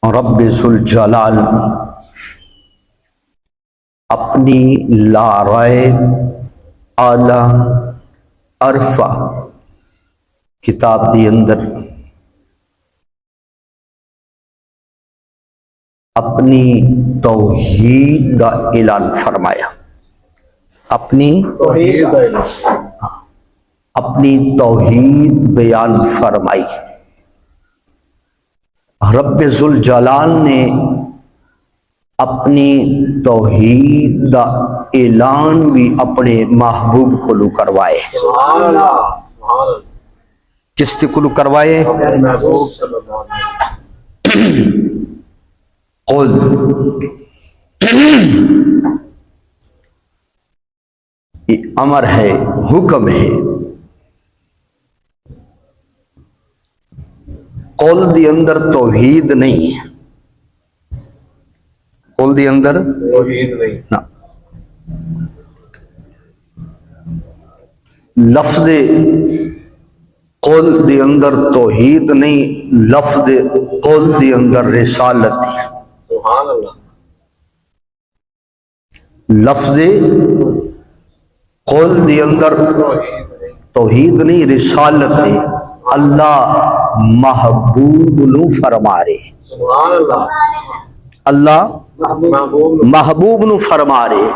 رب ذوالجلال اپنی لارائے اعلی عرفہ کتاب دی اندر اپنی توحید دا اعلان فرمایا، اپنی توحید بیان فرمائی۔ رب ذوالجلال نے اپنی توحید دا اعلان بھی اپنے محبوب کو کروائے۔ کس کو کروائے؟ قل یہ امر ہے، حکم ہے۔ قول دی اندر توحید نہیں ہے، قول دی اندر توحید نہیں نا۔ لفظ قول دی اندر توحید نہیں، لفظ قول دی اندر رسالت ہے۔ سبحان اللہ۔ لفظ قول دی اندر توحید نہیں، رسالت ہے۔ اللہ محبوب نو فرما رہے، سبحان اللہ، اللہ محبوب نو فرما رہے۔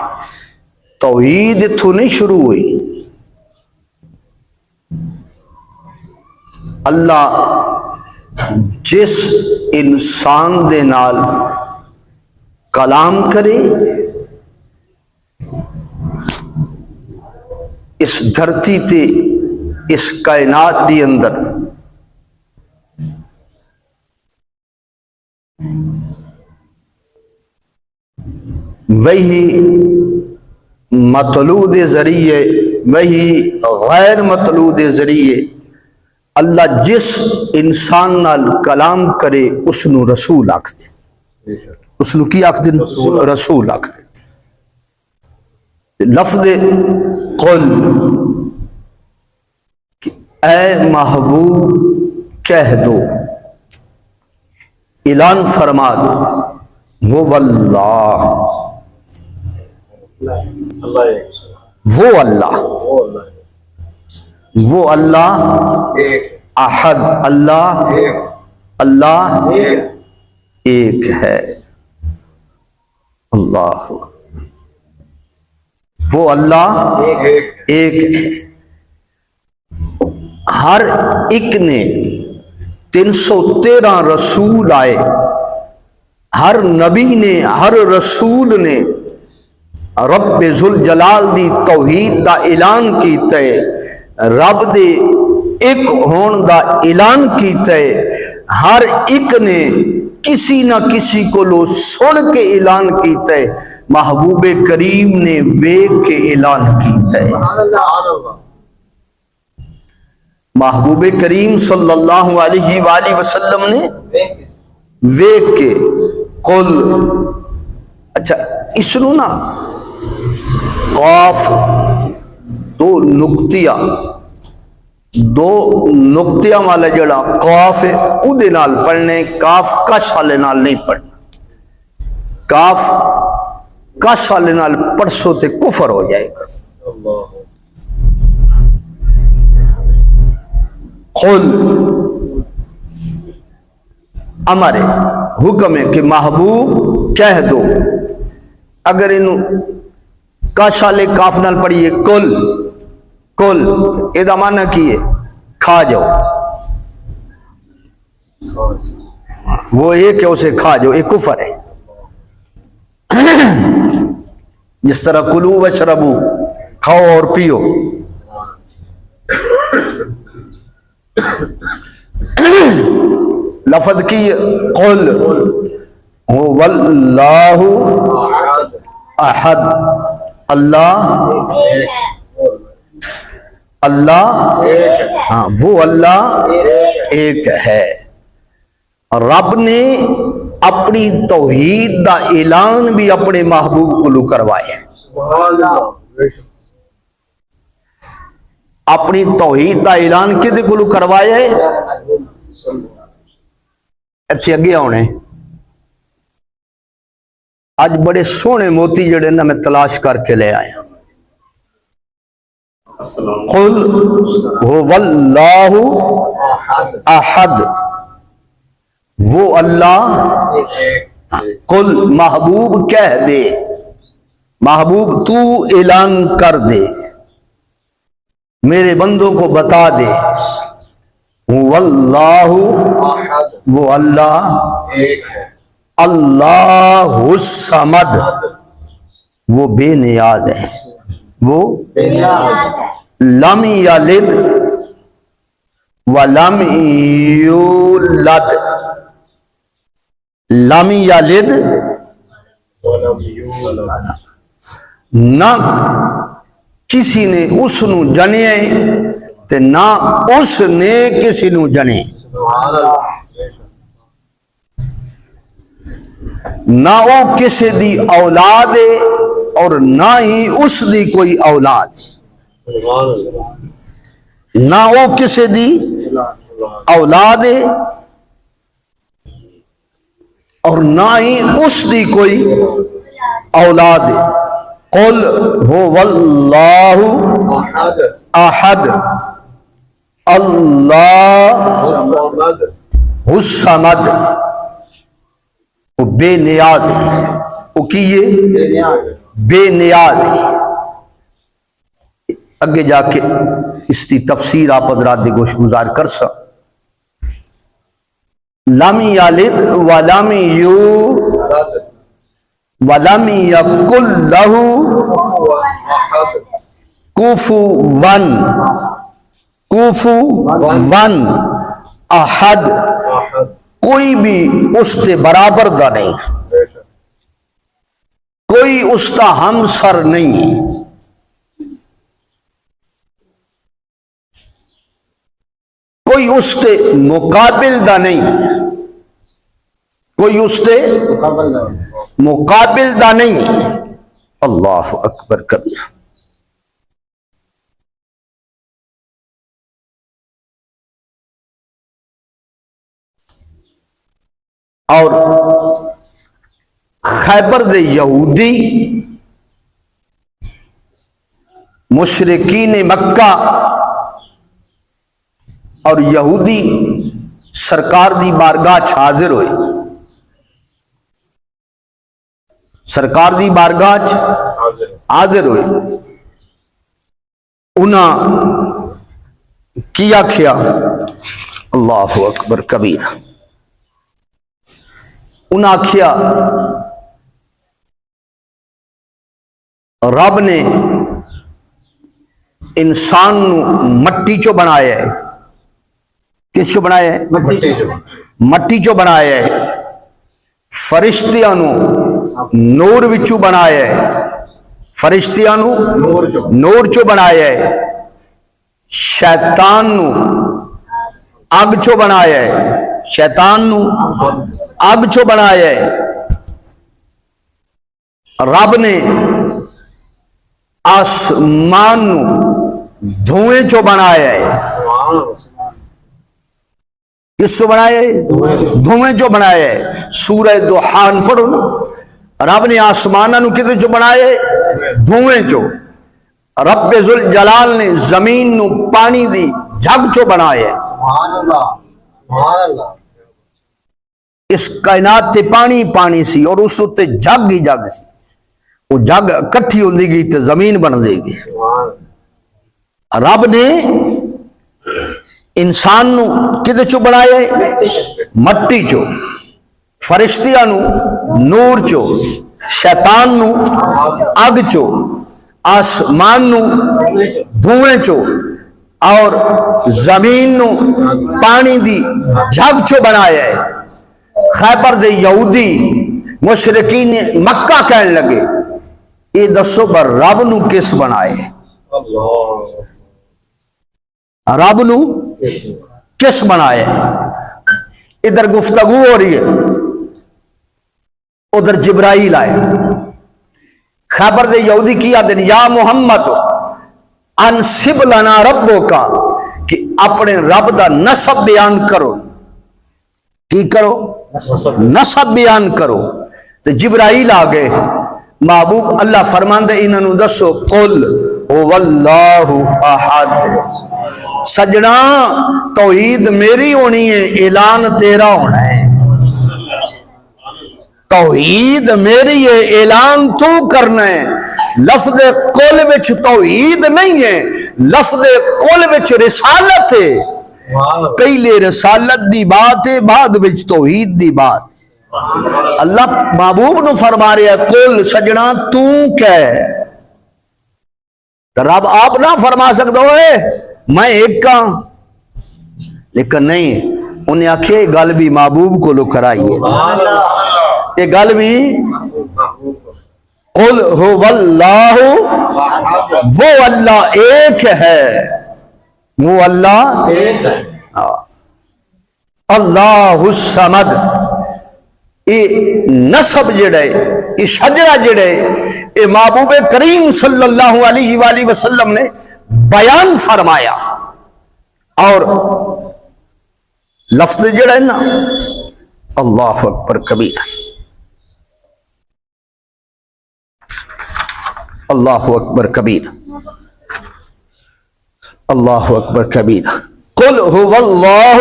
توحید اتھو نہیں شروع ہوئی، اللہ جس انسان دے نال کلام کرے اس دھرتی تے، اس کائنات دی اندر، وہی مطلوع دے ذریعے، وہی غیر مطلوع دے ذریعے اللہ جس انسان نال کلام کرے اس نو رسول آکھ دے۔ اس نو کی آکھ دے؟ رسول آکھ دے۔ لفظ قل، اے محبوب کہہ دو، اعلان فرما دو، وہ اللہ، وہ اللہ، وہ اللہ احد، اللہ اللہ ایک ہے، اللہ، وہ اللہ ایک ہے۔ ہر ایک نے 313 رسول آئے، ہر نبی نے، ہر رسول نے رب ذوالجلال دی توحید دا اعلان کیتا ہے، رب دے ایک ہون دا اعلان کیتا ہے۔ ہر ایک نے کسی نہ کسی کو لو سن کے اعلان کیتا ہے، محبوب کریم نے ویکھ کے اعلان کیتا ہے۔ محبوب کریم صلی اللہ علیہ وآلہ وسلم نے ویکھ کے قل، اچھا اس نو نا قاف دو نقطیاں والا جڑا قاف ہے او دے نال پڑھنے، کاف کش والے نال نہیں پڑھنا۔ کاف کش والے نال پڑھسو تے کفر ہو جائے گا۔ قل امر ہے، حکم ہے کہ محبوب کہہ دو۔ اگر انہوں کاش والے کاف نال پڑھیے کل، کل اے دا معنی کی ہے؟ کھا جاؤ، وہ ایک ہے اسے کھا جاؤ، ایک کفر ہے۔ جس طرح کلو واشربو، کھاؤ اور پیو۔ لفظ کی قل هو اللہ احد، اللہ اللہ، ہاں وہ اللہ ایک ہے۔ رب نے اپنی توحید دا اعلان بھی اپنے محبوب کو کروایا، اپنی توحید دا اعلان کدے کو کروایا ہے؟ ایتھے اگے آنے اج بڑے سونے موتی جڑے نا میں تلاش کر کے لے آیا. قل هو اللہ احد، وہ اللہ. قل محبوب کہہ دے، محبوب تو اعلان کر دے، میرے بندوں کو بتا دے. واللہ، وہ اللہ اللہ الصمد، وہ بے نیاز ہے، وہ لم یلد ولم یولد، لم یلد نہ کسی نے اس نو جنے تے نہ اس نے کسی نو جنے، نہ وہ کسی دی اولاد ہے اور نہ ہی اس دی کوئی اولاد، نہ وہ کسی دی اولاد ہے اور نہ ہی اس دی کوئی اولاد ہے. قل هو اللہ احد اللہ الصمد، وہ بے نیاز ہے، وہ کیے بے نیاز ہے. اگے جا کے اس کی تفسیر آپ حضرات دی گوش گزار کر سا. لم یلد ولم یولد ولم یکن لہ کفوا احد، کوئی بھی اس کے برابر دا نہیں، کوئی اس کا ہمسر نہیں، کوئی اس کے مقابل دا نہیں، کوئی اس کے مقابل دا نہیں. اللہ اکبر کبیر. اور خیبر دے یہودی مشرکین مکہ اور یہودی سرکار دی بارگاہ چ حاضر ہوئے، سرکار دی بارگاہ چ حاضر ہوئے. انہاں کیا کیا؟ اللہ اکبر کبیر. انہاں کیا رب نے انسان نو مٹی چو بنایا ہے. کس چو بنایا ہے؟ مٹی چو بنایا ہے. فرشتیاں نو نور وچو بنایا ہے، فرشتیاں نو نور چو بنایا ہے. شیطان نو اگ چو بنایا ہے، شیطان نو اگ چو بنایا ہے. رب نے آسمان نو دھوئیں چو بنایا ہے. کس چو بنایا ہے؟ دھوئیں چو بنایا ہے. سورہ دخان پڑھو نا. رب نے آسمانہ نو کدے چو بنایا ہے؟ دھوئیں چو. رب ذوالجلال نے زمین نو پانی دی جھگ چو بنایا ہے. اس کائنات تے پانی پانی سی اور اس تے جھگ ہی جھگ سی. وہ جھگ کٹھی ہو دی گئی تے زمین بن دے گی. رب نے انسان نو کدے چو بنایا ہے؟ مٹی چو. فرشتیاں نو نور چو، شیطان نو اگ چو، آسمان نو دھوئیں چو اور زمین نو پانی دی جھگ چو بنایا ہے. خیبر دے یہودی مشرکین مکہ کہنے لگے اے دسو پر رب نو کس بنائے؟ رب نو کس بنائے؟ ادھر گفتگو ہو رہی ہے، ادھر جبرائیل آئے. خیبر دے یہودی کیا دن یا محمد انسب لنا ربو کا، کہ اپنے رب دا نسب بیان کرو. کی کرو نسب بیان کرو. تو جبرائیل آ گئے. محبوب اللہ فرماندے انہاں نو دسو قل هو اللہ احد. سجنا توحید میری ہونی ہے، اعلان تیرا ہونا ہے. توحید میری ہے، اعلان تو کرنا ہے. لفظ قل وچ توحید نہیں ہے، لفظ قل وچ رسالت ہے. پہلے رسالت دی بات ہے، بعد وچ توحید دی بات. اللہ محبوب نو فرما رہا ہے قل سجنا تو کہہ. رب آپ نہ فرما سکتا ہوئے میں ایک کا، لیکن نہیں، انہیں آکھے گل بھی محبوب کو لو کرائیے. یہ گل بھی قل هو اللہ، وہ اللہ ایک ہے، وہ اللہ اللہ الصمد. یہ نسب جڑا ہے، یہ شجرہ جڑا ہے، یہ محبوب کریم صلی اللہ علیہ وآلہ وسلم نے بیان فرمایا. اور لفظ جڑا ہے نا اللہ اکبر کبیر، اللہ اکبر کبیر، اللہ اکبر کبیر. قل هو اللہ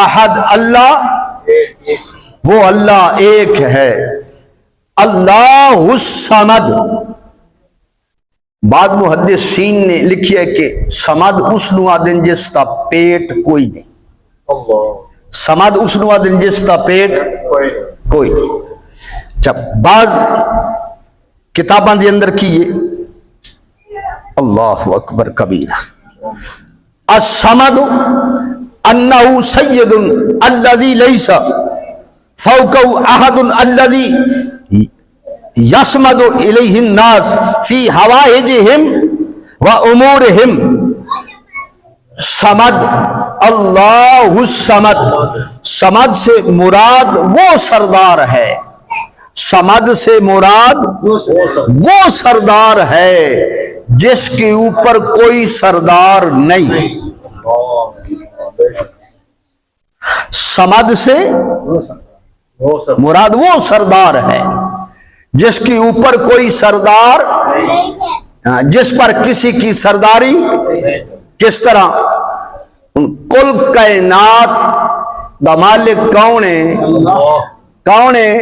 احد، اللہ وہ اللہ ایک ہے. اللہ الصمد. بعد محدثین نے لکھی ہے کہ سمد اس نو آدن جس تا پیٹ کوئی نہیں. سمد اس نو آدن جس تا پیٹ کوئی نہیں. جب بعض کتاباں دے اندر کیے اللہ اکبر کبیر. الصمد انہو سید الذی لیس فوقہ احد الذی یصمد الیہ الناس فی حوائجہم و امورہم. صمد اللہ الصمد. صمد سے مراد وہ سردار ہے، صمد سے مراد وہ سردار ہے جس کے اوپر کوئی سردار نہیں. صمد سے مراد وہ سردار ہے جس کے اوپر کوئی سردار، جس پر کسی کی سرداری. کس طرح؟ کل کائنات دا مالک کون ہے؟ کون ہے؟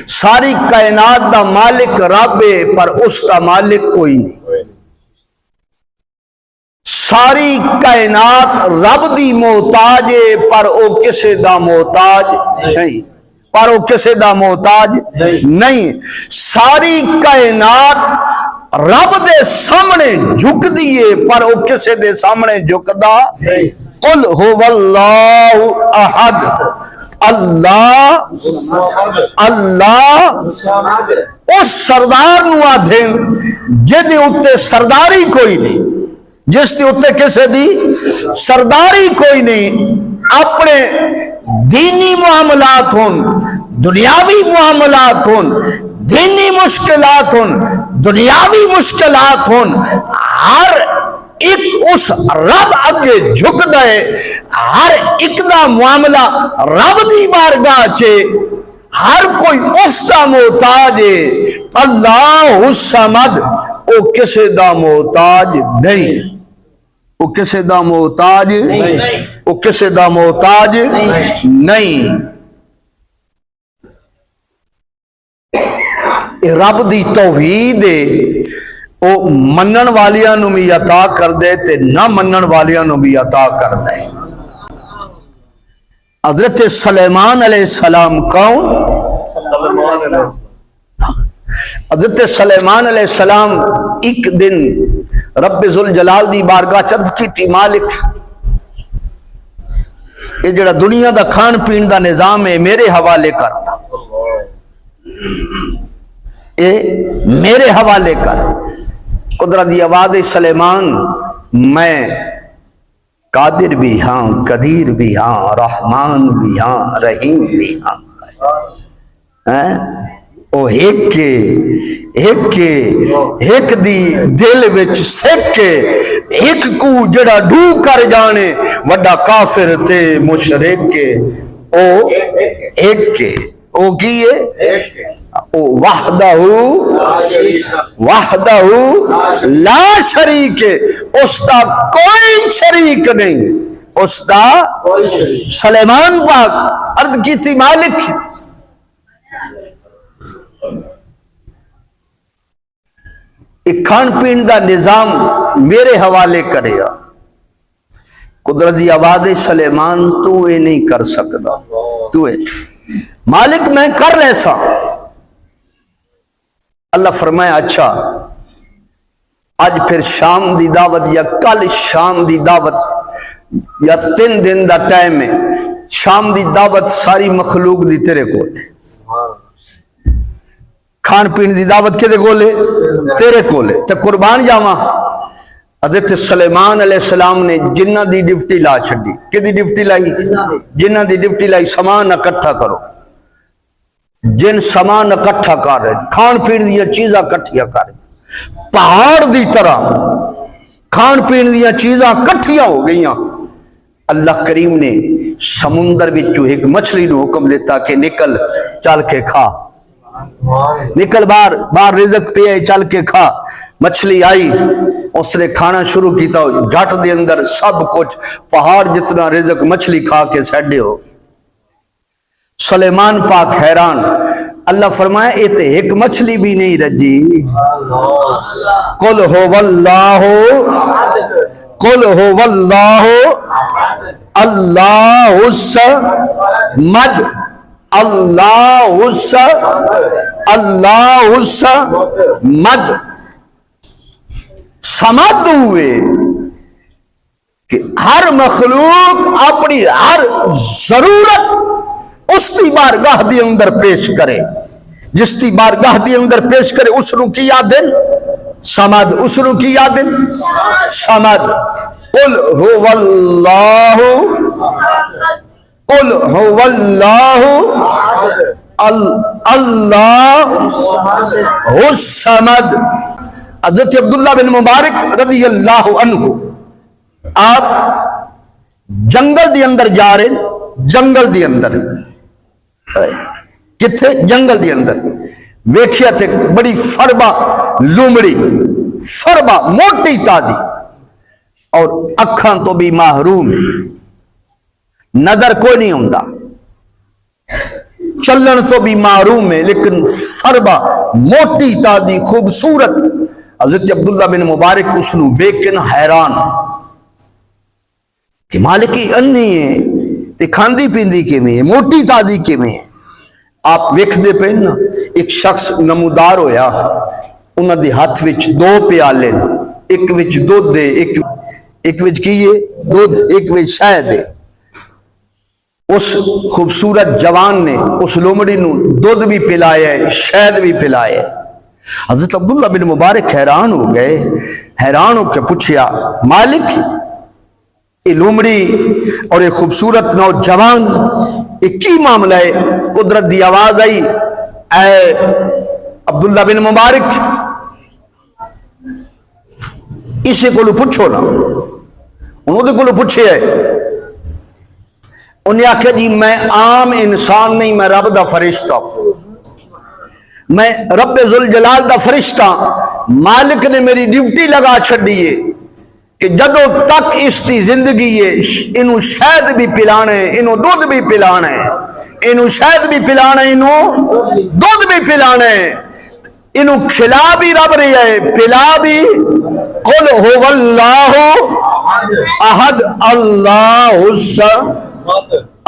ساری کائنات دا مالک رب ہے، پر اس دا مالک کوئی نہیں. ساری کائنات رب دی محتاج ہے، پر او کسے دا محتاج نہیں، پر او کسے دا محتاج نہیں. ساری کائنات رب دے سامنے جھک دیے، پر او کسے دے سامنے جھکدا نہیں. قل هو اللہ احد، اللہ اللہ اس سردار نو آدھیں جدے اتے سرداری کوئی نہیں، جس تے اتے کسے دی سرداری کوئی نہیں. اپنے دینی معاملات ہون، دنیاوی معاملات ہون، دینی مشکلات ہون، دنیاوی مشکلات ہون، ہر ایک اس رب اگے جھک دے. ہر ایک دا معاملہ رب دی بارگاہ چے، ہر کوئی اس دا محتاج ہے. اللہ الصمد، او کسے دا محتاج نہیں، او کسے دا محتاج نہیں، او کسے دا محتاج نہیں. رب دی توحید ہے، او منن والیاں نو بھی عطا کر دے تے نہ منن والیاں نو بھی عطا کر دے. حضرت سلیمان علیہ السلام کون؟ حضرت سلیمان علیہ السلام ایک دن رب ذوالجلال دی بارگاہ چرد کی تھی، مالک یہ جڑا دنیا دا کھان پین دا نظام ہے میرے حوالے کر، اے میرے حوالے کر. قدرت دی آواز سلیمان میں قادر بھی ہاں، قدیر بھی ہاں، رحمان بھی ہاں، رحیم بھی ہاں. او ایک دی دل وچ سکھ ایک کو جڑا ڈو کر جانے وڈا کافر تے مشرک کے او ایک کے او کیے او وحدہ لا شریک اس دا کوئی شریک نہیں اس دا سلیمان پاک عرض کی تھی مالک ایک کھان پین دا نظام میرے حوالے کرے گا قدرتی آواز سلیمان تو اے نہیں کر سکتا تو اے مالک میں کر لے سا اللہ فرمایا اچھا آج پھر شام دی دعوت یا کل شام دی دعوت یا 3 دن دا ٹائم ہے شام دی دعوت ساری مخلوق دی تیرے کو ہے کھان پین دی دعوت کے دے گولے تیرے کولے تے قربان جاواں حضرت سلیمان علیہ السلام نے جنہ دی ڈیوٹی لا چھڈی کہ دی ڈیوٹی لائی جنہ دی ڈیوٹی لائی سامان اکٹھا کرو جن سامان اکٹھا کر رہے کھان پین دی چیزاں اکٹھیاں کر رہے پہاڑ دی طرح کھان پین دی چیزاں اکٹھیاں ہو گئیاں اللہ کریم نے سمندر وچوں ایک مچھلی نو حکم دیتا کہ نکل چل کے کھا نکل باہر رزق پہ چل کے کھا مچھلی آئی اس نے کھانا شروع کیتا جٹ دے اندر سب کچھ پہاڑ جتنا رزق مچھلی کھا کے سیڈے ہو سلیمان پاک حیران اللہ فرمایا اے تے ایک مچھلی بھی نہیں رجی قل ہو واللہ اللہ الصمد اللہ الصمد سمد ہوئے کہ ہر مخلوق اپنی ہر ضرورت اس کی بارگاہ دی اندر پیش کرے جس کی بارگاہ دی اندر پیش کرے اس نو کی یادن سمد اس نو کی یادن سمد قل هو اللہ قل هو اللہ اللہ الصمد حضرت عبداللہ بن مبارک رضی اللہ عنہ آپ جنگل دی اندر جا رہے جنگل دی اندر کتھے جنگل دی اندر ویکھیا تے بڑی فربا لومڑی فربا موٹی تادی اور اکھاں تو بھی محروم نظر کوئی نہیں ہوندا چلن تو بھی محروم ہے لیکن فربا موٹی تادی خوبصورت حضرت عبداللہ بن مبارک اس نو ویکن حیران کہ مالکی انی ہے تے کھاندی پیندی کے میں ہے موٹی تازی کے میں ہے آپ ویکھ دے پہ نا ایک شخص نمودار ہویا انہاں دے ہاتھ وچ 2 پیالے ایک وچ دودھ دے ایک وچ کیے دودھ ایک وچ شہد دے اس خوبصورت جوان نے اس لومڑی نو دودھ بھی پلایا ہے شہد بھی پلایا ہے حضرت عبداللہ بن مبارک حیران ہو گئے حیران ہو کے پوچھیا مالک یہ لومڑی اور یہ خوبصورت نوجوان یہ کی معاملہ ہے قدرت دی آواز آئی اے عبداللہ بن مبارک اسے کو پوچھو نا انہوں کو پوچھے انہیں آکھا جی میں عام انسان نہیں میں رب دا فرشتہ میں رب ذوالجلال دا فرشتہ مالک نے میری ڈیوٹی لگا چھڑیے کہ جدو تک اس کی زندگی ہے انہوں شہد بھی پلانا ہے انہوں دودھ بھی پلانا ہے انہوں شہد بھی پلانا ہے انہوں دودھ بھی پلانا ہے انہوں کھلا بھی رب رہی ہے پلا بھی قل هو اللہ احد اللہ الصمد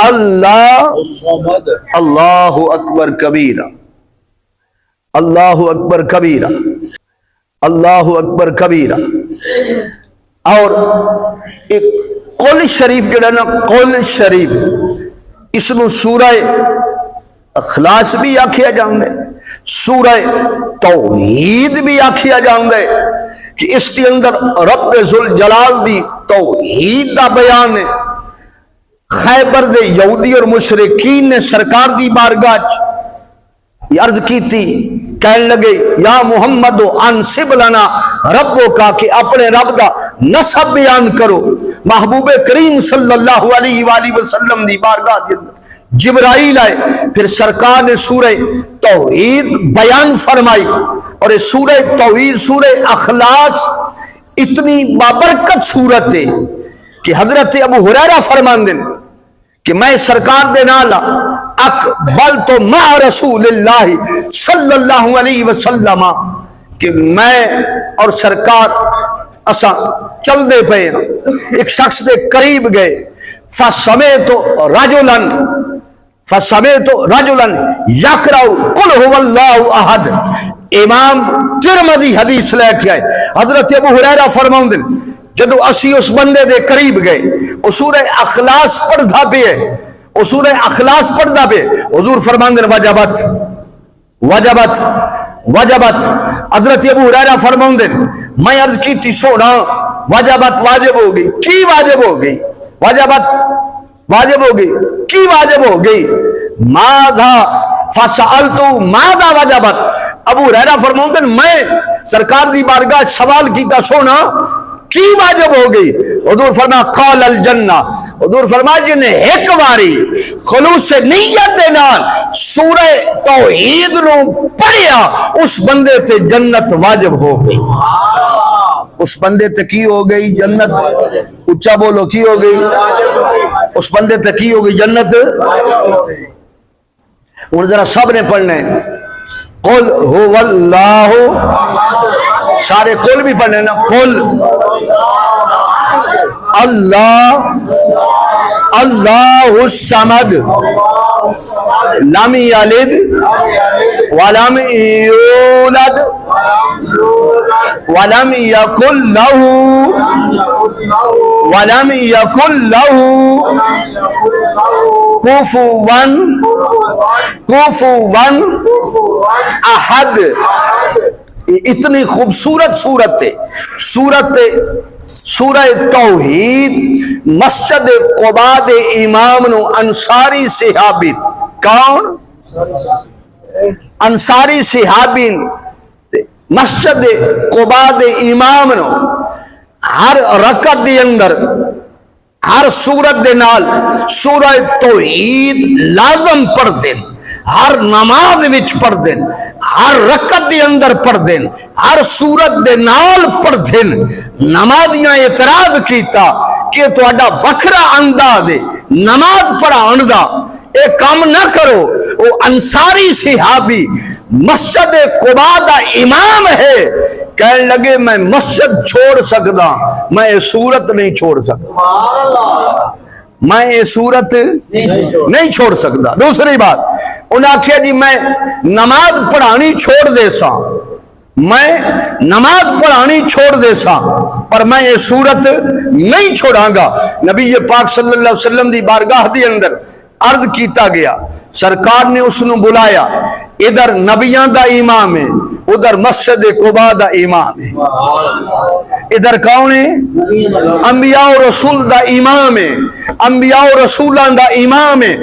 اللہ اکبر کبیرہ اللہ اکبر کبیرہ اللہ اکبر کبیرہ اور ایک قول شریف جڑا نا قول شریف اس نو سورہ اخلاص بھی آکھیا جاندے سورہ توحید بھی آکھیا جاندے کہ اس کے اندر رب ذوالجلال دی توحید دا بیان ہے خیبر دے یہودی اور مشرکین نے سرکار دی بارگاہ عرض کی تھی، کہنے لگے یا محمد انصب لنا ربو کا، کہ اپنے رب دا نسب بیان کرو۔ محبوب کریم صلی اللہ علیہ وآلہ وسلم دی بارگاہ دے اندر جبرائیل آئے، پھر سرکار نے سورہ توحید بیان فرمائی، اور یہ سورہ توحید سورہ اخلاص اتنی بابرکت سورت ہے کہ حضرت ابو ہریرہ فرماندے کہ میں سرکار دے نالا اقبل تو مع رسول اللہ صلی اللہ علیہ وسلم، کہ میں اور سرکار اسا چل دے پے، ایک شخص دے قریب گئے، فسمعت رجلا یقرأ قل هو اللہ احد۔ امام ترمذی حدیث لے کے آئے، حضرت ابو ہریرہ فرماؤں جدو اسی اس بندے دے قریب گئے، وہ سورہ اخلاص پڑھدا پہ ہے، وہ سورہ اخلاص پڑھدا پہ، حضور فرماندے وجبت وجبت وجبت۔ حضرت ابو ہریرہ فرماندے میں عرض کی تھی سونا وجبت واجب ہو گئی، کی واجب ہو گئی؟ وجبت واجب ہو گئی، کی واجب ہو گئی؟ ماذا فسألتو ماذا وجبت۔ ابو ہریرہ فرماندے میں سرکار دی بارگاہ سوال کیتا سونا کی واجب ہو گئی؟ حضور فرمایا قال الجنہ، حضور فرمایا جنہیں ایک واری خلوص نیت دے نال سورہ توحید نو پڑھیا اس بندے تے جنت واجب ہو گئی، اس بندے تے کی ہو گئی؟ جنت۔ اچھا بولو کی ہو گئی؟ اس بندے تے کی ہو گئی؟ جنت۔ اور ذرا سب نے پڑھنے قل هو اللہ، سارے قل بھی پڑھنے نا، قل اللہ اللہ الصمد لم یلد ولم یولد ولم یکن لہ کفوا احد۔ اتنی خوبصورت صورت ہے سورہ توحید۔ مسجد قباء دے امام نو انصاری صحابی، کون؟ انصاری صحابی مسجد قباء دے امام نو ہر رکعت دے اندر ہر سورت دے نال سورہ توحید لازم پڑھ دین، ہر نماز وچ پڑھ دین، ہر رکعت دے اندر پڑھ دین، ہر سورت دے نال پڑھ دین۔ نمازیاں اعتراض کیتا کہ تہاڈا وکھرا انداز ہے نماز پڑھان دا، اے کام نہ کرو۔ وہ انصاری صحابی مسجد قباء دا امام ہے، کہنے لگے میں مسجد چھوڑ سکدا، میں یہ صورت نہیں چھوڑ سکتا، میں یہ صورت نہیں چھوڑ سکتا۔ دوسری بات انہوں نے کہا جی میں نماز پڑھانی چھوڑ دے سا، میں نماز پڑھانی چھوڑ دے سا، پر میں یہ صورت نہیں چھوڑاں گا۔ نبی پاک صلی اللہ علیہ وسلم دی بارگاہ دی اندر عرض کیتا گیا، سرکار نے اس نے بلایا، ادھر نبیان دا امام ہے، ادھر مسجد قباء دا امام ہے۔ ادھر کون ہے؟ انبیاء و رسول دا امام ہے، انبیاء و رسولان دا امام ہے،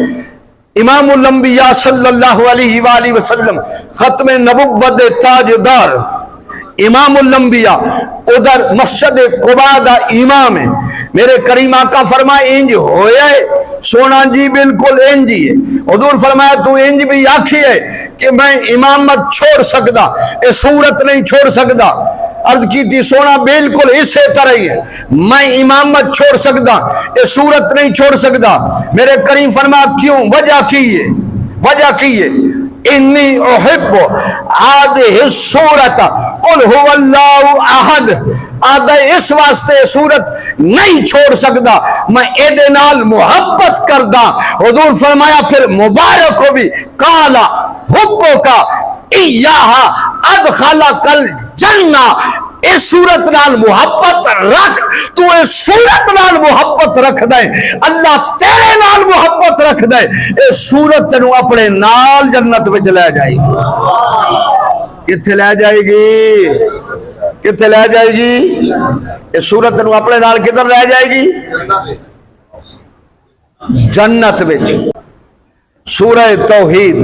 امام الانبیاء صلی اللہ علیہ وآلہ وسلم، ختم نبوت تاجدار امام الانبیاء، ادھر مسجد قباء دا امام ہے۔ میرے کریم آقا فرمائے انج ہویا ہے؟ سونا جی بالکل انج ہی ہے۔ حضور فرمایا تو انج بھی آکھی ہے کہ میں امامت چھوڑ سکتا، اے صورت نہیں چھوڑ سکتا۔ عرض کی تھی سونا بالکل اسی طرح ہی ہے، میں امامت چھوڑ سکتا، اے صورت نہیں چھوڑ سکتا۔ میرے کریم فرمایا کیوں؟ وجہ کی ہے، وجہ کی ہے انی احب هذه السورة قل هو اللہ احد، آدھا اس واسطے صورت نہیں چھوڑ سکتا، میں ایدے نال محبت کردہ۔ حضور فرمایا پھر مبارک ہو بھی قالا حبو کا ایہا ادخلک الجنہ، اس صورت نال محبت رکھ، تو اس صورت نال محبت رکھ دے، اللہ تیرے نال محبت رکھ دے، اس صورت تنو اپنے نال جنت میں لے جائے گی۔ کتھے لے جائے گی؟ کتھے لے جائے گی؟ اس صورت تنو اپنے نال کدھر لے جائے گی؟ جنت وچ۔ سورہ توحید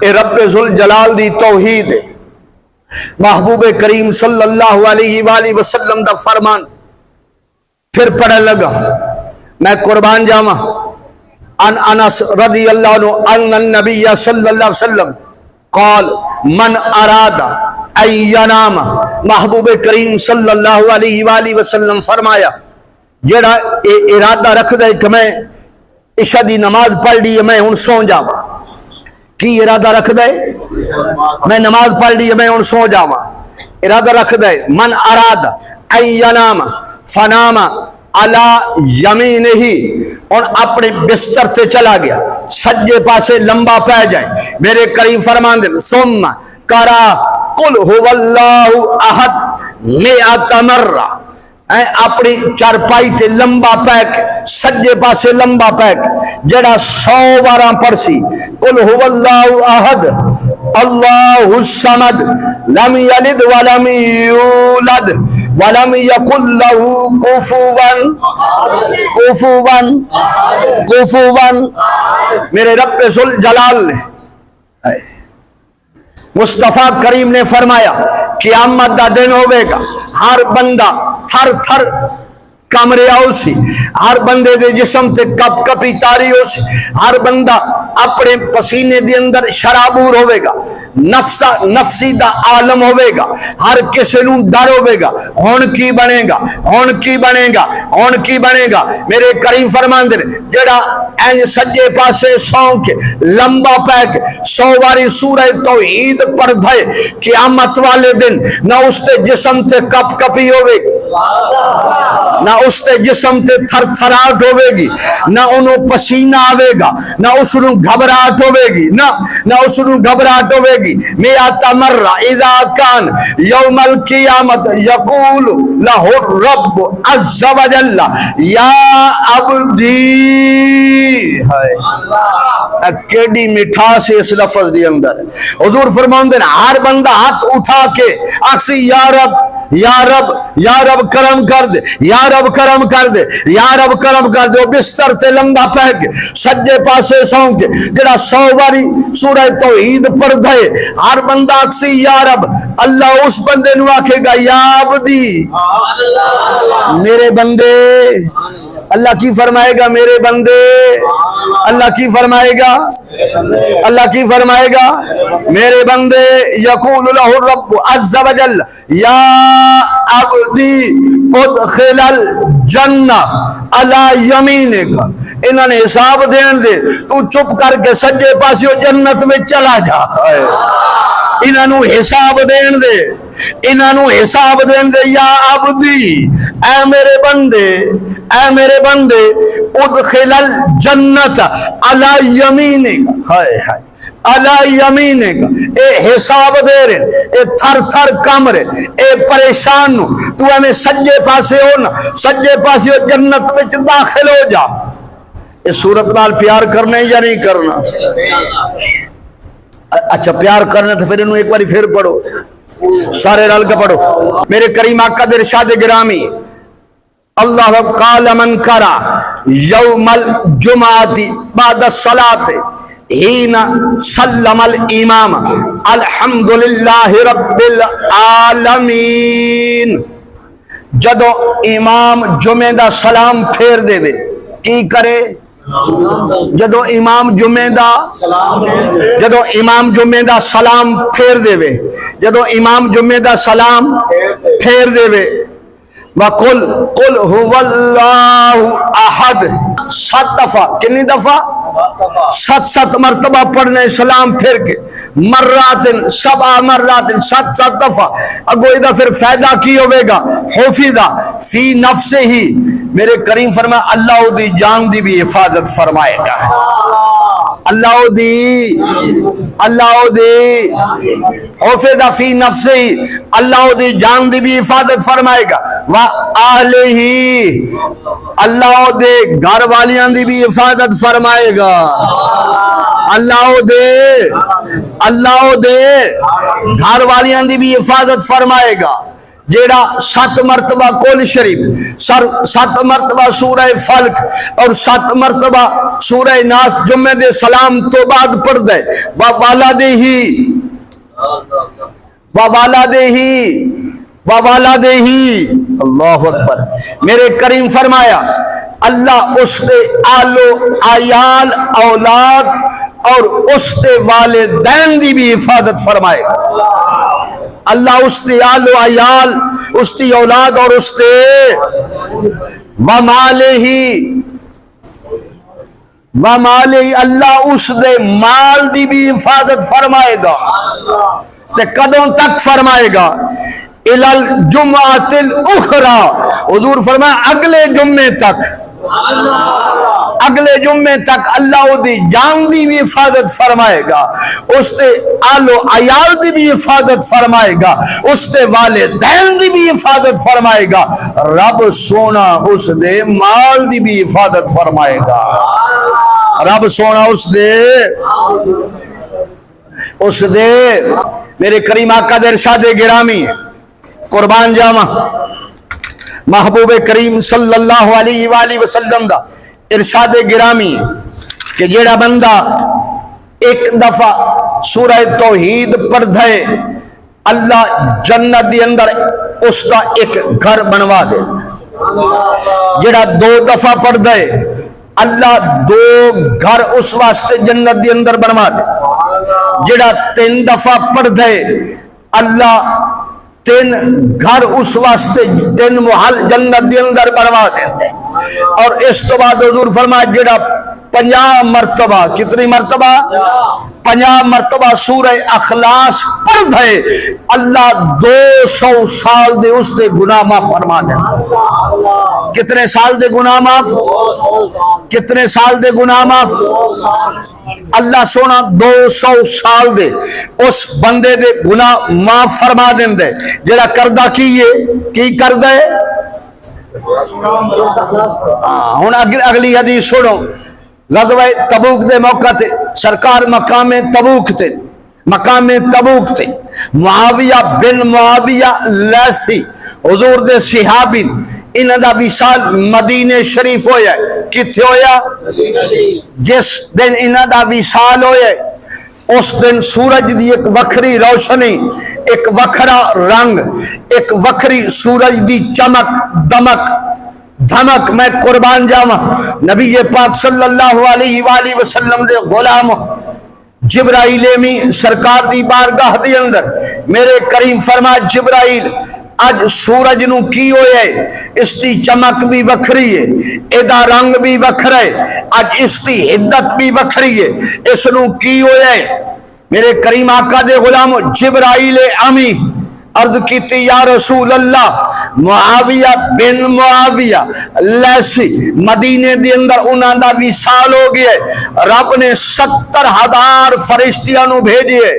اے رب ذل جلال دی توحید ہے۔ محبوب کریم صلی اللہ علیہ وآلہ وسلم دا فرمان پھر پڑھنے لگا، میں قربان جاواں، ان انس رضی اللہ عنہ ان النبی صلی اللہ علیہ وسلم قال من اراد ان ینام، محبوب کریم صلی اللہ علیہ وآلہ وسلم فرمایا جڑا ارادہ رکھ دے کہ میں عشاء دی نماز پڑھ لی میں ہن سو جاواں، کی ارادہ رکھ دے میں نماز پڑھ لی میں ہن سو جاواں، ارادہ رکھ دے من اراد ان ینام فنام علی یمینہ، اور اپنے بستر تے چلا گیا سجے پاسے لمبا پہ جائے، میرے کریم فرمان دے ثم قرأ قل هو اللہ احد مئۃ مرہ، اپنی چارپائی تے لمبا پیک سجے پاسے لمبا پیک جڑا 100 باراں پڑسی قل هو اللہ احد اللہ الصمد لم یلد ولم یولد ولم یکن له کفوا میرے رب ذل جلال نے مصطفیٰ کریم نے فرمایا قیامت دا دن ہوئے گا، ہر بندہ تھر تھر کمرے آؤ سی، ہر بندے دے جسم تے کپ کپی تاری ہو سی، ہر بندہ اپنے پسینے دے اندر شرابور ہوئے گا، نفسی دا عالم ہوئے گا، ہر کسی نوں ڈر ہوئے گا ہون کی بنے گا، ہون کی بنے گا، ہون کی بنے گا۔ میرے کریم فرمان دے جڑا این سجے پاسے سون کے لمبا پیک 100 باری سورہ توحید پڑھ دھائے قیامت والے دن نہ اس تے جسم تے کپ کپی ہوئے گی، نہ اس تے جسم تے تھر تھراٹ ہوئے گی، نہ انہوں پسینہ آوے گا، نہ اس نوں گھبراہٹ ہوئے گی، نہ اس نوں گھبراہٹ ہوئے گی۔ مئۃ مرہ اذا کان یوم القیامت یقول لہ الرب عز وجل یا عبدی، کیڑی مٹھاس اس لفظ دی اندر حضور فرماؤں دے ہر بندہ ہاتھ اٹھا کے آکسی یا رب یا رب یا رب کرم کر دے، یا رب کرم کر دے، یا رب کرم کر دے۔ وہ بستر تے لمبا پہ کے سجے پاسے سون کے جڑا 100 باری سورہ توحید پڑھ دے ہر بندہ آکسی یا رب، اللہ اس بندے نو آکھے گا یا عبدی میرے بندے، اللہ کی فرمائے گا میرے بندے، اللہ کی فرمائے گا، اللہ کی فرمائے گا میرے بندے، یقول لہ الرب عز وجل یا عبدی ادخل الجنہ علی یمینک، انہوں نے حساب دین دے تو چپ کر کے سجے پاسیوں جنت میں چلا جا، انہوں نے حساب دین دے، انہوں نے حساب دین دے یا عبدی اے میرے بندے، اے میرے بندے ادخل الجنت علی یمینک، ہائے ہائے علی یمینک، اے حساب دے رہے، اے تھر تھر کم رہے، اے پریشان نو تو ہمیں سجے پاسے ہونا، سجے پاسے ہو جنت میں داخل ہو جا۔ اس صورت نال پیار کرنا یا نہیں کرنا؟ اچھا پیار کرنا تو پھر انہوں ایک باری پھر پڑھو، سارے رل کے پڑھو۔ میرے کریم آقا دے ارشاد گرامی اللہ قال من کرا یوم الجمعۃ بعد الصلاۃ حین سلم الامام الحمدللہ رب العالمین، جدو امام جمعہ دا سلام پھیر دے وے کی کرے؟ جدو امام جمعہ دا سلام پھیر دے وے، جدو امام جمعہ دا سلام پھیر دے وے وَقُلْ قُلْ هُوَ اللَّهُ أَحَدٌ 7 دفعہ، کنی دفعہ؟ 7 مرتبہ پڑھنے سلام پھر کے، مراتن 7 مراتن 7 دفعہ، اگو ادھا پھر فائدہ کی ہوئے گا؟ حفظہ فی نفسہ ہی، میرے کریم فرمائے اللہ دی جان دی بھی حفاظت فرمائے گا، اللہ دی حفظہ فی نفسہ ہی، اللہ دی جان دی بھی حفاظت فرمائے گا، وَآلِهِ اللہ دے گھر والیاں دی بھی حفاظت فرمائے گا، اللہ دے گھر والیاں دی بھی حفاظت فرمائے گا۔ جیڑا 7 مرتبہ کل شریف 7 مرتبہ سورہ فلق اور 7 مرتبہ سورہ ناس جمعے دے سلام تو بعد پڑھ دے ووالدہ اللہ اکبر. میرے کریم فرمایا اللہ اس دے آلو عیال اولاد اور اس دے والدین دی بھی حفاظت فرمائے. اللہ اس دے آلو عیال اس دی اولاد اور اس دے ومالہ اللہ اس دے مال دی بھی حفاظت فرمائے گا. تے کدوں تک فرمائے گا؟ الال جمعۃ الاخری، حضور فرمایا اگلے جمعے تک. اگلے جمعے تک اللہ دی جان دی بھی حفاظت فرمائے گا، اس دے آل و عیال دی بھی حفاظت فرمائے گا، اس دے والدین دی بھی حفاظت فرمائے گا، رب سونا اس دے مال دی بھی حفاظت فرمائے گا. رب سونا اس دے میرے کریم آقا دے ارشاد گرامی ہے، قربان جاواں محبوب کریم صلی اللہ علیہ وآلہ وسلم دا ارشاد گرامی کہ جیڑا بندہ ایک دفعہ سورہ توحید پڑھ دے اللہ جنت دی اندر اس کا ایک گھر بنوا دے. جیڑا 2 دفعہ پڑھ دے اللہ 2 گھر اس واسطے جنت دی اندر بنوا دے. جیڑا 3 دفعہ پڑھ دے اللہ 3 گھر اس واسطے 3 محل جنت دی اندر بنوا دے. اور اس تو بعد حضور فرمایا جڑا 50 مرتبہ کتنی مرتبہ 50 مرتبہ سورہ اخلاص پڑھ دے اللہ 200 سال دے اس دے گناہ معاف فرما دے. کتنے سال دے گناہ معاف؟ کتنے سال دے گناہ معاف؟ اللہ سونا 200 سال دے اس بندے دے گناہ معاف فرما دیں دے جڑا کردہ کی کردہ ہے. ہن اگلی حدیث سنو. غزوہ تبوک دے موقع تے سرکار مقام تبوک تے معاویہ بن معاویہ لیثی حضور دے صحابی انہاں دا وصال مدینے شریف ہویا ہے. کتھے ہویا؟ جس دن انہاں دا وصال ہویا ہے اس دن سورج دی ایک وکھری روشنی، ایک وکھرا رنگ، ایک وکھری سورج دی چمک دھمک میں قربان جاواں نبی پاک صلی اللہ علیہ وآلہ وسلم دے غلام جبرائیل امی سرکار دی بارگاہ دی اندر میرے کریم فرما جبرائیل اج سورج نو کی ہوئے اس دی چمک بھی وکھری ہے، ایدہ رنگ بھی وکھرا ہے، اج اس دی حدت بھی وکھری ہے، اس نو کی ہوئے میرے کریم آقا دے غلام جبرائیل امی عرض کیتی یا رسول اللہ معاویہ بن معاویہ لیثی مدینے دی اندر انہاں دا وصال ہو گیا ہے، رب نے 70,000 فرشتیاں نو بھیجئے.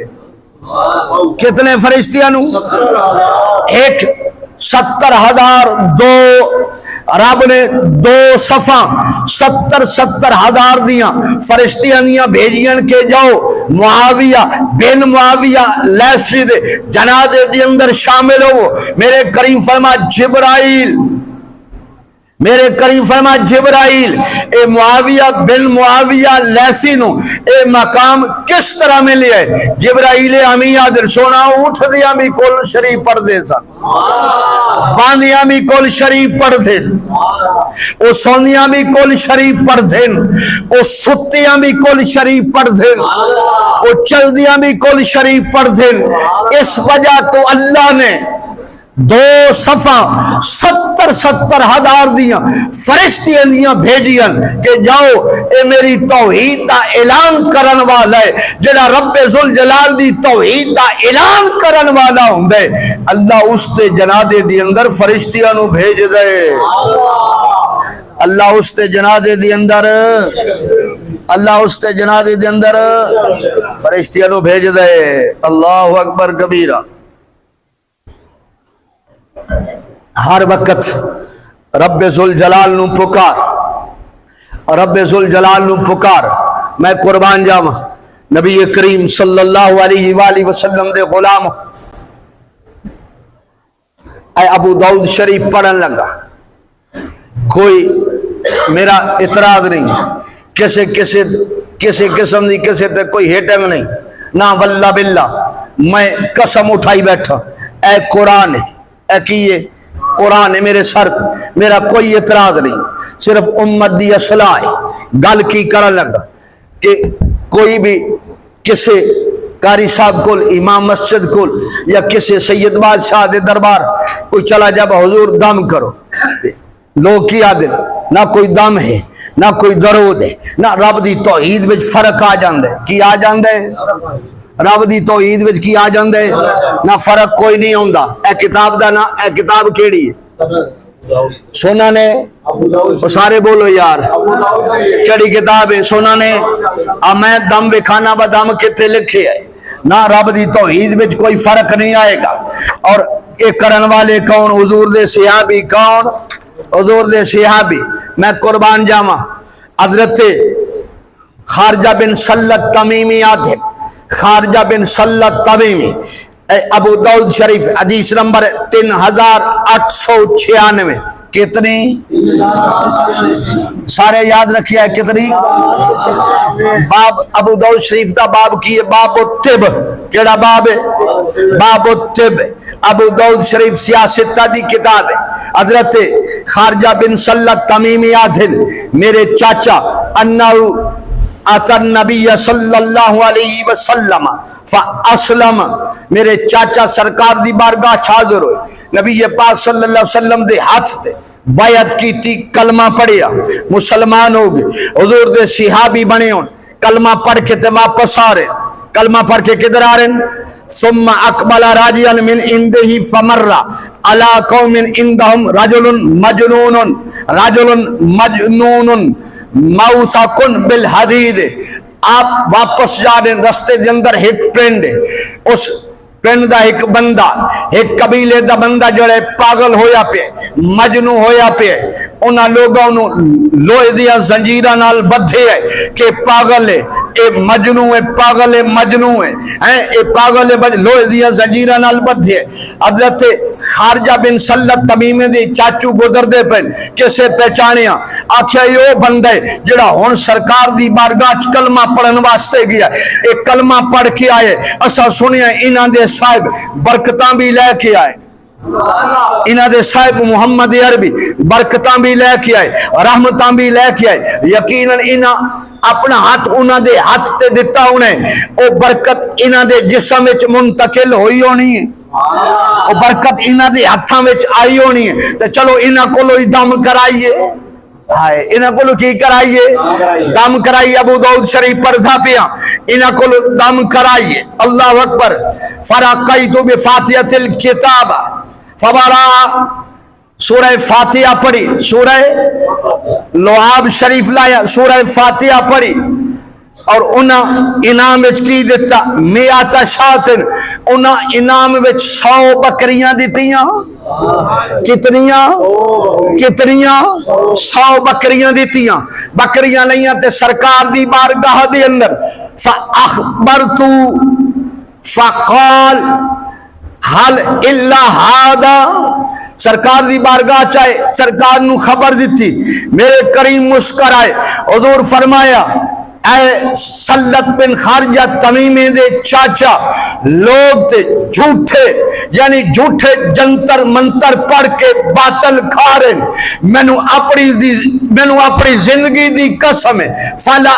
کتنے فرشتیاں نو؟ ایک 70,000 2 رب نے 2 صفحہ 70,000 دیاں فرشتیاں دیاں بھیجیاں کہ جاؤ معاویہ بن معاویہ لیثی دے جنازے دی اندر شامل ہو. میرے کریم فرما جبرائیل اے معاویہ بن معاویہ لیثی نو اے مقام کس طرح ملے ہے؟ جبرائیل امی آدر سونا اٹھ دیاں بھی کل شریف پڑھ دے سا، باندیاں بھی کل شریف پڑھ دے، او سونیاں بھی کل شریف پڑھ دے، او ستیاں بھی کل شریف پڑھ دے، او چل دیاں بھی کل شریف پڑھ دے. اس وجہ تو اللہ نے 2 صفحہ 70,000 دیاں فرشتیاں دیاں بھیجیاں کہ جاؤ اے میری توحید دا اعلان کرن والا ہے، جڑا رب ذوالجلال دی توحید دا اعلان کرن والا ہوندے اللہ اس تے جنازے دی اندر فرشتیاں نو بھیج دے. اللہ اس تے جنازے دی اندر فرشتیاں نو بھیج دے. اللہ اکبر کبیرہ. ہر وقت رب ذوالجلال نو پکار. میں قربان جاواں نبی کریم صلی اللہ علیہ وآلہ وسلم دے غلام اے ابو داؤد شریف پڑھن لگا، کوئی میرا اعتراض نہیں، کسی قسم دی کسی تے کوئی ہیٹنگ نہیں، نہ واللہ باللہ میں قسم اٹھائی بیٹھا، اے قرآن ہے، اے کیے قرآن ہے میرے سر، میرا کوئی اعتراض نہیں، صرف امت دی اصلاح ہے۔ گل کی کرن لگا کہ کوئی بھی کسی قاری صاحب کو، امام مسجد کو، یا کسی سید بادشاہ دے دربار کوئی چلا جب حضور دم کرو، لوگ کی آدھے نہ کوئی دم ہے نہ کوئی درود ہے، نہ رب دی توحید وچ فرق آ جاندے، کی آ جاندے رب دی توحید وچ کی آ جاندے، نہ فرق کوئی نہیں ہوندا۔ اے کتاب دا نا، اے کتاب کیڑی ہے؟ سنن ہے، سارے بولو یار کیڑی کتاب ہے؟ سنن ہے۔ میں دم وکھانا با دم کتے لکھے ہے، نہ رب دی توحید وچ کوئی فرق نہیں آئے گا۔ اور ایک کرن والے کون؟ حضور دے صحابی کون؟ حضور دے صحابی، میں قربان جاواں، حضرت خارجہ بن سلت تمیمی آتے، خارجہ بن سلت تمیمی، ابو داؤد شریف حدیث نمبر 3896، کتنی؟ سارے یاد رکھیا ہے کتنی؟ باب ابو داؤد شریف کا باب کی ہے باب الطب، کیڑا باب ہے؟ باب الطب۔ ابو داؤد شریف سیاست دی کتاب ہے۔ حضرت خارجہ بن سلت تمیمی آدھن، میرے چاچا انہو آتا النبی صلی اللہ علیہ وسلم فاسلم، میرے چاچا سرکار دی بارگاہ حاضر ہوئے، نبی پاک صلی اللہ علیہ وسلم دے ہاتھ تے بیعت کی تھی، کلمہ پڑھیا، مسلمان ہو گئے، حضور دے صحابی بنے ہون، کلمہ پڑھ کے تے واپس آ رہے، کلمہ پڑھ کے کدھر آ رہے؟ ثم اقبل راجعا من عنده فمر على قوم عندهم رجل مجنون موثق بالحدید۔ آپ واپس جا رہے، رستے دے اندر ایک پرنڈ ہے، اس پرنڈ دا ایک بندہ، ایک قبیلے دا بندہ جڑے پاگل ہویا پہ، مجنون ہویا پہ، انہاں لوگوں نو لوہے دیا زنجیراں نال بدھے ہے کہ پاگل ہے، اے مجنون ہے، پاگل ہے، مجنون ہے، اے پاگل ہے، لوہے دیا زنجیراں نال بدھے ہے۔ حضرت خارجہ بن سلت تمیمی دی چاچو گزر دے پہ، کسے پہچانیا، آکھیا یہ بندہ ہے جڑا ہن سرکار دی بارگاہ کلمہ پڑھن واسطے گیا، ایک کلمہ پڑھ کے آئے، اسا سنیا انہاں دے صاحب برکتاں بھی لے کے آئے، انہاں دے صاحب محمد عربی برکتاں بھی لے کے آئے، رحمتاں بھی لے کے آئے۔ یقیناً انہاں اپنا ہاتھ انہاں دے ہاتھ تے دیتا انہیں، او برکت انہاں دے جسم وچ منتقل ہوئی ہونی ہے، او برکت انہاں دے ہاتھاں وچ آئی ہونی ہے، تے چلو انہاں کولو ہی دم کرائیے، انہاں کولو کی کرائیے؟ دم کرائیے۔ ابو داؤد شریف پڑھدا پیا، انہاں کولو دم کرائیے۔ اللہ اکبر۔ فرقیت بفاتحۃ الکتاب فبرا، سورہ فاتحہ پڑھی، سورہ لعاب شریف لایا، سورہ فاتحہ پڑھی، اور انہاں انعام وچ کی دیتا؟ میات شاتن، انہاں انعام وچ 100 بکریاں دیتیاں۔ کتنیاں؟ 100 بکریاں دیتیاں، بکریاں لیاں تے سرکار دی بارگاہ دے اندر، فاخبرتو فقال حل الا هذا، سرکار دی بارگاہ چاہے سرکار نو خبر دیتی، میرے کریم مسکرائے، حضور فرمایا اے سلت بن خارجہ تمیمی دے چاچا، لوگ تے جھوٹے یعنی جھوٹے جنتر منتر پڑھ کے باطل کھا رہے، مینو اپنی زندگی دی قسم ہے، فلا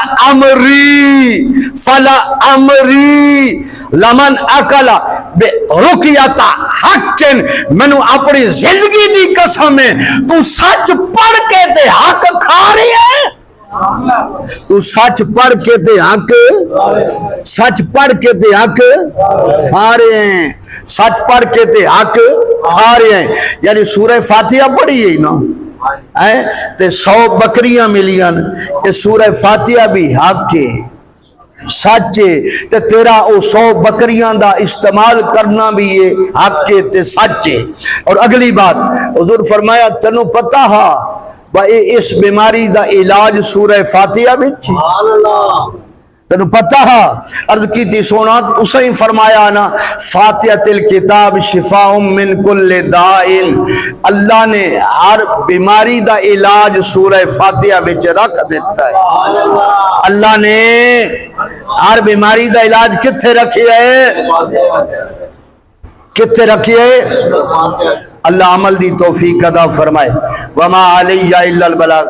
امری لمن اکلا بے رقیت حق، مینو اپنی زندگی دی قسم ہے، تو سچ پڑھ کے تے حق کھا رہی ہے، تو سچ پڑھ کے تے حق، سچ پڑھ کے تے حق کھا رہے ہیں، سچ پڑھ کے تے حق کھا رہے ہیں۔ یعنی سورہ فاتحہ پڑھی ہے نا، تے 100 بکریاں ملیاں، یہ سورہ فاتحہ بھی حق کے سچے، تے تیرا او 100 بکریاں دا استعمال کرنا بھی یہ حق کے تے سچے۔ اور اگلی بات حضور فرمایا تنو پتہ ہا اس بیماری دا علاج سورہ فاتحہ بچ، تینوں پتہ ہے عرض کی تھی سونا اسے فرمایا نا فاتحۃ الکتاب شفاء من کل داء، اللہ نے ہر بیماری دا علاج سورہ فاتحہ وچ رکھ دیتا ہے۔ اللہ نے ہر بیماری دا علاج کتھے رکھی ہے؟ کتھے رکھی ہے؟ اللہ عمل دی توفیق عطا فرمائے۔ وما علی الا البلاغ۔